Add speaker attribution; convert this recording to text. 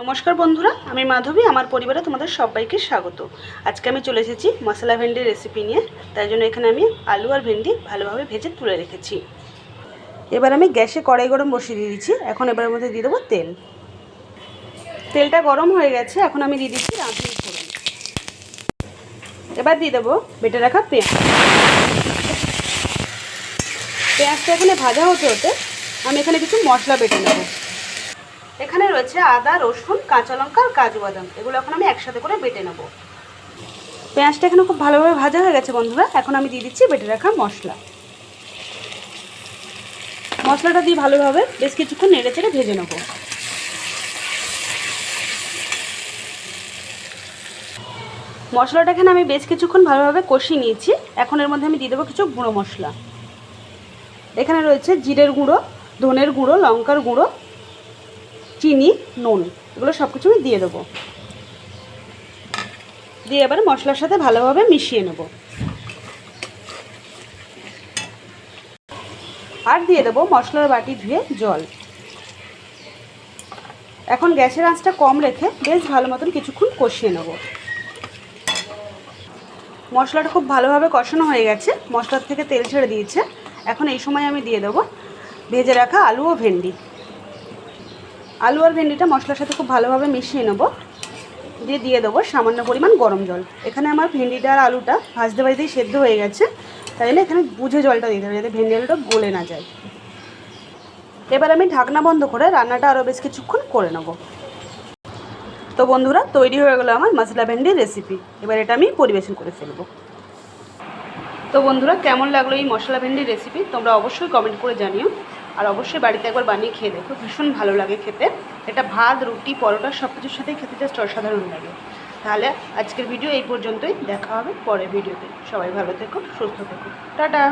Speaker 1: নমস্কার বন্ধুরা, আমি মাধবী। আমার পরিবারে তোমাদের সবাইকে স্বাগত। আজকে আমি চলে এসেছি মশলা ভেন্ডির রেসিপি নিয়ে। তাই জন্য এখানে আমি আলু আর ভেন্ডি ভালোভাবে ভেজে তুলে রেখেছি। এবার আমি গ্যাসে কড়াই গরম বসিয়ে দিয়েছি। এখন এবারের মধ্যে দিয়ে দেবো তেল। তেলটা গরম হয়ে গেছে, এখন আমি দিয়ে দিচ্ছি রাঁধুনি ফোড়ন। এবার দিয়ে দেবো বেটে রাখা পেঁয়াজ। পেঁয়াজটা এখানে ভাজা হতে হতে আমি এখানে কিছু মশলা বেটে নেব। এখানে রয়েছে আদা, রসুন, কাঁচা লঙ্কা আর কাজু বাদাম। এগুলো এখন আমি একসাথে করে বেটে নেব। পেঁয়াজটা এখানে খুব ভালোভাবে ভাজা হয়ে গেছে বন্ধুরা। এখন আমি দিয়ে দিচ্ছি বেটে রাখা মশলা। মশলাটা দিয়ে ভালোভাবে বেশ কিছুক্ষণ নেড়ে চেড়ে ভেজে নেব। মশলাটা এখানে আমি বেশ কিছুক্ষণ ভালোভাবে কষিয়ে নিয়েছি। এখন এর মধ্যে আমি দিয়ে দেবো কিছু গুঁড়ো মশলা। এখানে রয়েছে জিরের গুঁড়ো, ধনের গুঁড়ো, লঙ্কার গুঁড়ো, চিনি, নুন। এগুলো সব কিছু আমি দিয়ে দেবো। দিয়ে এবার মশলার সাথে ভালোভাবে মিশিয়ে নেব। আর দিয়ে দেবো মশলার বাটি ধুয়ে জল। এখন গ্যাসের আঁচটা কম রেখে বেশ ভালো মতন কিছুক্ষণ কষিয়ে নেব। মশলাটা খুব ভালোভাবে কষানো হয়ে গেছে, মশলার থেকে তেল ছেড়ে দিয়েছে। এখন এই সময় আমি দিয়ে দেবো ভেজে রাখা আলু ও ভেন্ডি। আলু আর ভেন্ডিটা মশলার সাথে খুব ভালোভাবে মিশিয়ে নেব। দিয়ে দেবো সামান্য পরিমাণ গরম জল। এখানে আমার ভেন্ডিটা আর আলুটা ভাজতে ভাজতেই সেদ্ধ হয়ে গেছে, তাই জন্য এখানে বুঝে জলটা দিতে হবে যাতে ভেন্ডি আলুটা গলে না যায়। এবার আমি ঢাকনা বন্ধ করে রান্নাটা আরও বেশ কিছুক্ষণ করে নেব। তো বন্ধুরা, তৈরি হয়ে গেলো আমার মশলা ভেন্ডির রেসিপি। এবার এটা আমি পরিবেশন করে ফেলবো। তো বন্ধুরা, কেমন লাগলো এই মশলা ভেন্ডির রেসিপি তোমরা অবশ্যই কমেন্ট করে জানিও। আর অবশ্যই বাড়িতে একবার বানিয়ে খেয়ে দেখো, ভীষণ ভালো লাগে খেতে। এটা ভাত, রুটি, পরোটা সব কিছুর সাথেই খেতে জাস্ট অসাধারণ লাগে। তাহলে আজকের ভিডিও এই পর্যন্তই। দেখা হবে পরের ভিডিওতে। সবাই ভালো থেকো, সুস্থ থেকো। টাটা।